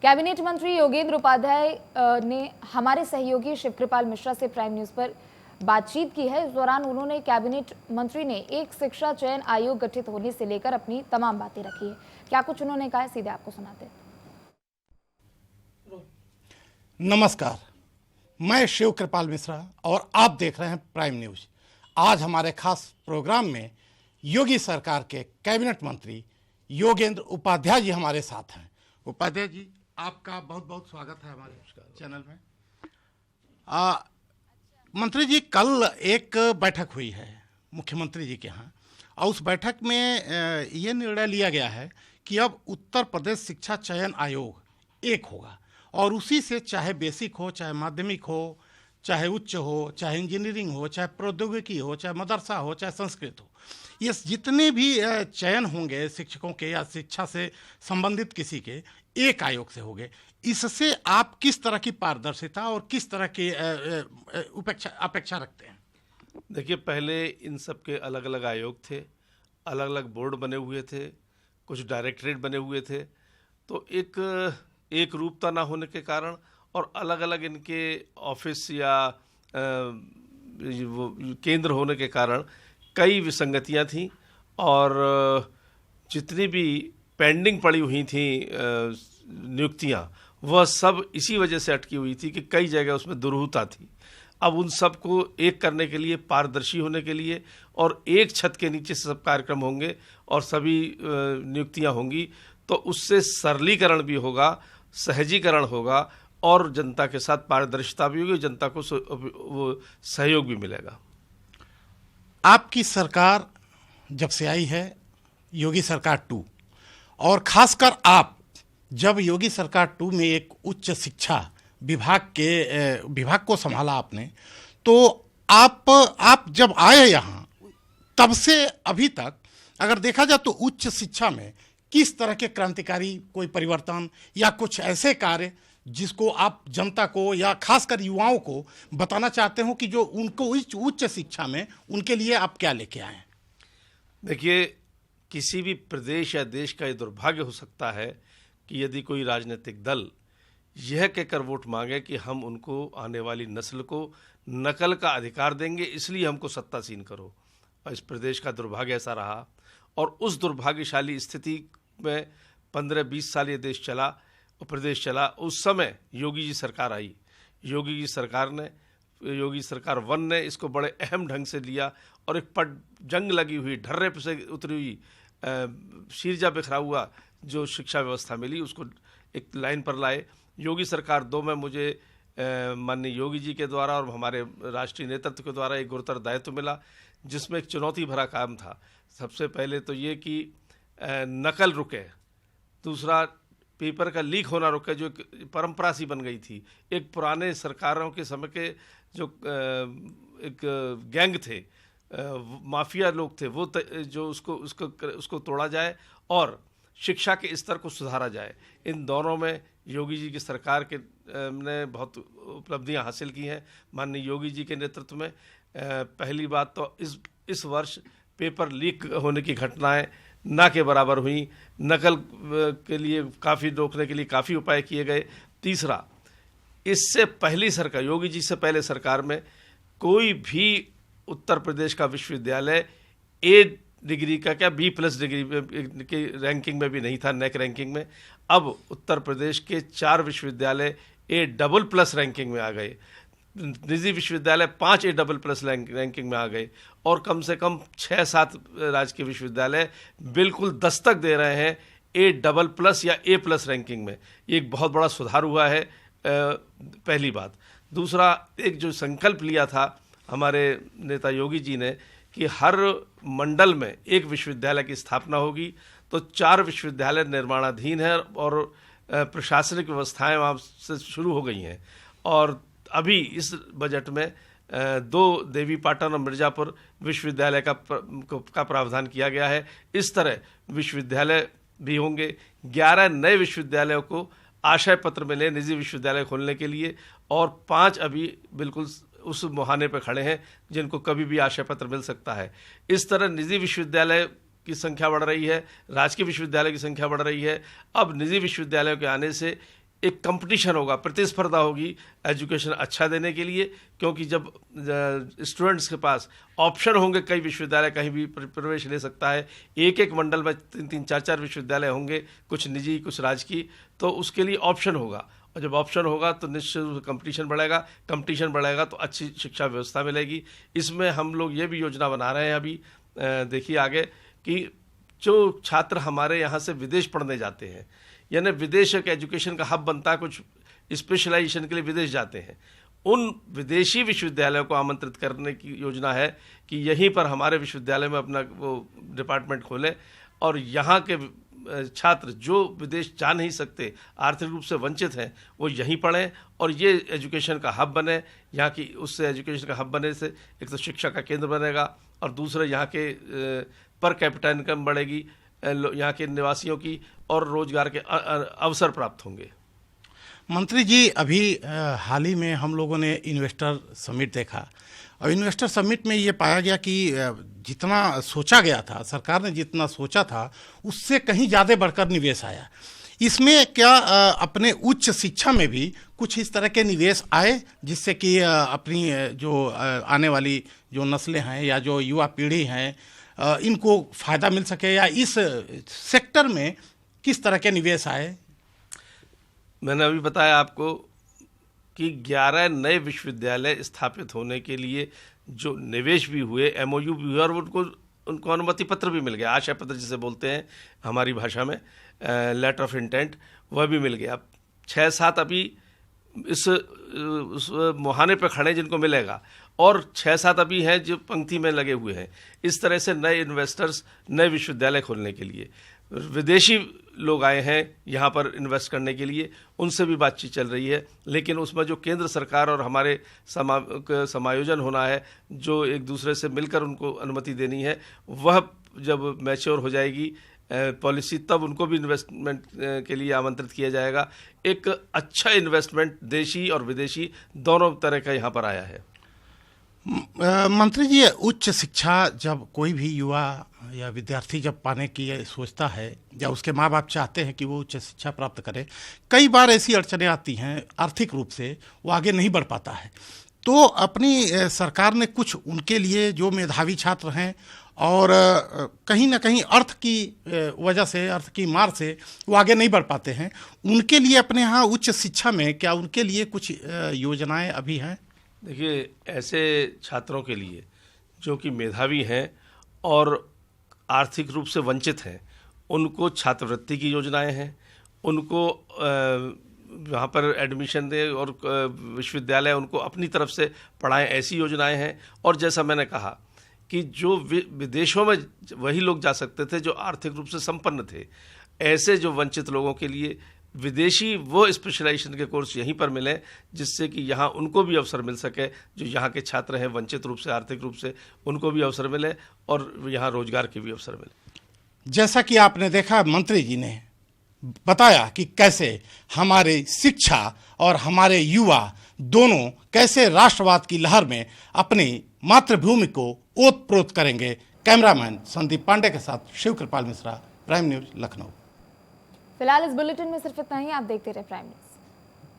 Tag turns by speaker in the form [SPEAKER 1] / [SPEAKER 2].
[SPEAKER 1] Cabinet मंत्री योगेंद्र उपाध्याय ने हमारे सहयोगी शिवकृपाल मिश्रा से प्राइम न्यूज पर बातचीत की है। इस दौरान उन्होंने कैबिनेट मंत्री ने एक शिक्षा चयन आयोग गठित होने से लेकर अपनी तमाम बातें रखी है। क्या कुछ उन्होंने कहा है, सीधे आपको सुनाते हैं।
[SPEAKER 2] नमस्कार, मैं शिवकृपाल मिश्रा और आप देख रहे हैं प्राइम न्यूज। आज हमारे खास प्रोग्राम में योगी सरकार के कैबिनेट मंत्री योगेंद्र उपाध्याय जी हमारे साथ हैं। उपाध्याय जी, आपका बहुत बहुत स्वागत है हमारे चैनल में। मंत्री जी, कल एक बैठक हुई है मुख्यमंत्री जी के यहाँ और उस बैठक में ये निर्णय लिया गया है कि अब उत्तर प्रदेश शिक्षा चयन आयोग एक होगा और उसी से चाहे बेसिक हो, चाहे माध्यमिक हो, चाहे उच्च हो, चाहे इंजीनियरिंग हो, चाहे प्रौद्योगिकी हो, चाहे मदरसा हो, चाहे संस्कृत हो, ये जितने भी चयन होंगे शिक्षकों के या शिक्षा से संबंधित किसी के, एक आयोग से होंगे। इससे आप किस तरह की पारदर्शिता और किस तरह की अपेक्षा रखते हैं?
[SPEAKER 3] देखिए, पहले इन सब के अलग अलग आयोग थे, अलग अलग बोर्ड बने हुए थे, कुछ डायरेक्टरेट बने हुए थे, तो एक रूपता ना होने के कारण और अलग अलग इनके ऑफिस या वो केंद्र होने के कारण कई विसंगतियां थीं और जितनी भी पेंडिंग पड़ी हुई थी नियुक्तियां, वह सब इसी वजह से अटकी हुई थी कि कई जगह उसमें दुरूहता थी। अब उन सबको एक करने के लिए, पारदर्शी होने के लिए और एक छत के नीचे सब कार्यक्रम होंगे और सभी नियुक्तियां होंगी, तो उससे सरलीकरण भी होगा, सहजीकरण होगा और जनता के साथ पारदर्शिता भी होगी, जनता को वो सहयोग भी मिलेगा।
[SPEAKER 2] आपकी सरकार जब से आई है, योगी सरकार 2, और खासकर आप जब योगी सरकार 2 में एक उच्च शिक्षा विभाग को संभाला आपने, तो आप जब आए यहाँ तब से अभी तक अगर देखा जाए तो उच्च शिक्षा में किस तरह के क्रांतिकारी कोई परिवर्तन या कुछ ऐसे कार्य जिसको आप जनता को या खासकर युवाओं को बताना चाहते हो कि जो उनको उच्च शिक्षा में उनके लिए आप क्या लेके आए हैं?
[SPEAKER 3] देखिए, किसी भी प्रदेश या देश का ये दुर्भाग्य हो सकता है कि यदि कोई राजनीतिक दल यह कहकर वोट मांगे कि हम उनको आने वाली नस्ल को नकल का अधिकार देंगे, इसलिए हमको सत्तासीन करो। और इस प्रदेश का दुर्भाग्य ऐसा रहा और उस दुर्भाग्यशाली स्थिति में 15-20 साल ये देश चला और प्रदेश चला। उस समय योगी जी सरकार आई। योगी सरकार 1 ने इसको बड़े अहम ढंग से लिया और एक जंग लगी हुई, ढर्रे पे से उतरी हुई, शीरजा बिखरा हुआ जो शिक्षा व्यवस्था मिली, उसको एक लाइन पर लाए। योगी सरकार 2 में मुझे माननीय योगी जी के द्वारा और हमारे राष्ट्रीय नेतृत्व के द्वारा एक गुरुतर दायित्व मिला, जिसमें एक चुनौती भरा काम था। सबसे पहले तो ये कि नकल रुके, दूसरा पेपर का लीक होना रुके, जो परंपरा सी बन गई थी। एक पुराने सरकारों के समय के जो एक गैंग थे, माफिया लोग थे, वो जो उसको तोड़ा जाए और शिक्षा के स्तर को सुधारा जाए। इन दोनों में योगी जी की सरकार के ने बहुत उपलब्धियां हासिल की हैं माननीय योगी जी के नेतृत्व में। पहली बात तो इस वर्ष पेपर लीक होने की घटनाएं ना के बराबर हुई। नकल के लिए काफ़ी रोकने के लिए काफ़ी उपाय किए गए। तीसरा, इससे पहली सरकार, योगी जी से पहले सरकार में कोई भी उत्तर प्रदेश का विश्वविद्यालय ए डिग्री का क्या B+ डिग्री की रैंकिंग में भी नहीं था, नेक रैंकिंग में। अब उत्तर प्रदेश के 4 विश्वविद्यालय A++ रैंकिंग में आ गए, निजी विश्वविद्यालय 5 A++ रैंकिंग में आ गए और कम से कम 6-7 राजकीय विश्वविद्यालय बिल्कुल दस्तक दे रहे हैं A++ या A+ रैंकिंग में। ये एक बहुत बड़ा सुधार हुआ है, पहली बात। दूसरा, एक जो संकल्प लिया था हमारे नेता योगी जी ने कि हर मंडल में एक विश्वविद्यालय की स्थापना होगी, तो 4 विश्वविद्यालय निर्माणाधीन है और प्रशासनिक व्यवस्थाएं वहाँ से शुरू हो गई हैं। और अभी इस बजट में 2 देवीपाटन और मिर्ज़ापुर विश्वविद्यालय का प्रावधान किया गया है। इस तरह विश्वविद्यालय भी होंगे। 11 नए विश्वविद्यालयों को आशय पत्र मिले निजी विश्वविद्यालय खोलने के लिए और 5 अभी बिल्कुल उस मुहाने पर खड़े हैं जिनको कभी भी आशय पत्र मिल सकता है। इस तरह निजी विश्वविद्यालय की संख्या बढ़ रही है, राजकीय विश्वविद्यालय की संख्या बढ़ रही है। अब निजी विश्वविद्यालयों के आने से एक कंपटीशन होगा, प्रतिस्पर्धा होगी एजुकेशन अच्छा देने के लिए, क्योंकि जब स्टूडेंट्स के पास ऑप्शन होंगे, कई विश्वविद्यालय कहीं भी प्रवेश ले सकता है, एक एक मंडल में 3-3, 4-4 विश्वविद्यालय होंगे, कुछ निजी कुछ राजकीय, तो उसके लिए ऑप्शन होगा, और जब ऑप्शन होगा तो निश्चित रूप से कंपटीशन बढ़ेगा तो अच्छी शिक्षा व्यवस्था मिलेगी। इसमें हम लोग ये भी योजना बना रहे हैं अभी, देखिए आगे, कि जो छात्र हमारे यहाँ से विदेश पढ़ने जाते हैं, यानी विदेश एक एजुकेशन का हब बनता है, कुछ स्पेशलाइजेशन के लिए विदेश जाते हैं, उन विदेशी विश्वविद्यालयों को आमंत्रित करने की योजना है कि यहीं पर हमारे विश्वविद्यालय में अपना वो डिपार्टमेंट खोलें, और यहाँ के छात्र जो विदेश जा नहीं सकते, आर्थिक रूप से वंचित हैं, वो यहीं पढ़ें और ये एजुकेशन का हब बने। यहाँ की उससे एजुकेशन का हब बनने से एक तो शिक्षा का केंद्र बनेगा, और दूसरा यहाँ के पर कैपिटा इनकम बढ़ेगी यहाँ के निवासियों की, और रोजगार के अवसर प्राप्त होंगे।
[SPEAKER 2] मंत्री जी, अभी हाल ही में हम लोगों ने इन्वेस्टर समिट देखा, और इन्वेस्टर समिट में ये पाया गया कि जितना सोचा गया था, सरकार ने जितना सोचा था, उससे कहीं ज़्यादा बढ़कर निवेश आया। इसमें क्या अपने उच्च शिक्षा में भी कुछ इस तरह के निवेश आए, जिससे कि अपनी जो आने वाली जो नस्लें हैं या जो युवा पीढ़ी हैं, इनको फ़ायदा मिल सके, या इस सेक्टर में किस तरह के निवेश आए?
[SPEAKER 3] मैंने अभी बताया आपको कि 11 नए विश्वविद्यालय स्थापित होने के लिए जो निवेश भी हुए, MOU भी हुए, और उनको अनुमति पत्र भी मिल गया, आशय पत्र जिसे बोलते हैं हमारी भाषा में, लेटर ऑफ इंटेंट, वह भी मिल गया। 6-7 अभी उस मुहाने पे खड़े जिनको मिलेगा, और 6-7 अभी हैं जो पंक्ति में लगे हुए हैं। इस तरह से नए इन्वेस्टर्स, नए विश्वविद्यालय खोलने के लिए विदेशी लोग आए हैं यहाँ पर इन्वेस्ट करने के लिए, उनसे भी बातचीत चल रही है। लेकिन उसमें जो केंद्र सरकार और हमारे समायोजन होना है, जो एक दूसरे से मिलकर उनको अनुमति देनी है, वह जब मैच्योर हो जाएगी पॉलिसी, तब उनको भी इन्वेस्टमेंट के लिए आमंत्रित किया जाएगा। एक अच्छा इन्वेस्टमेंट देशी और विदेशी दोनों तरह का यहाँ पर आया है।
[SPEAKER 2] मंत्री जी, उच्च शिक्षा जब कोई भी युवा या विद्यार्थी जब पाने की सोचता है, या उसके माँ बाप चाहते हैं कि वो उच्च शिक्षा प्राप्त करे, कई बार ऐसी अड़चनें आती हैं, आर्थिक रूप से वो आगे नहीं बढ़ पाता है। तो अपनी सरकार ने कुछ उनके लिए, जो मेधावी छात्र हैं और कहीं ना कहीं अर्थ की वजह से, अर्थ की मार से वो आगे नहीं बढ़ पाते हैं, उनके लिए अपने यहाँ उच्च शिक्षा में क्या उनके लिए कुछ योजनाएं अभी हैं?
[SPEAKER 3] देखिए, ऐसे छात्रों के लिए जो कि मेधावी हैं और आर्थिक रूप से वंचित हैं, उनको छात्रवृत्ति की योजनाएं हैं, उनको वहाँ पर एडमिशन दें और विश्वविद्यालय उनको अपनी तरफ से पढ़ाएं, ऐसी योजनाएं हैं। और जैसा मैंने कहा कि जो विदेशों में वही लोग जा सकते थे जो आर्थिक रूप से संपन्न थे, ऐसे जो वंचित लोगों के लिए विदेशी वो स्पेशलाइजेशन के कोर्स यहीं पर मिले, जिससे कि यहाँ उनको भी अवसर मिल सके, जो यहाँ के छात्र हैं वंचित रूप से, आर्थिक रूप से, उनको भी अवसर मिले और यहाँ रोजगार के भी अवसर मिले।
[SPEAKER 2] जैसा कि आपने देखा, मंत्री जी ने बताया कि कैसे हमारे शिक्षा और हमारे युवा दोनों कैसे राष्ट्रवाद की लहर में अपनी मातृभूमि को ओत-प्रोत करेंगे। कैमरामैन संदीप पांडे के साथ शिव कृपाल मिश्रा, प्राइम न्यूज, लखनऊ।
[SPEAKER 1] फिलहाल इस बुलेटिन में सिर्फ इतना ही। आप देखते रहे प्राइम न्यूज।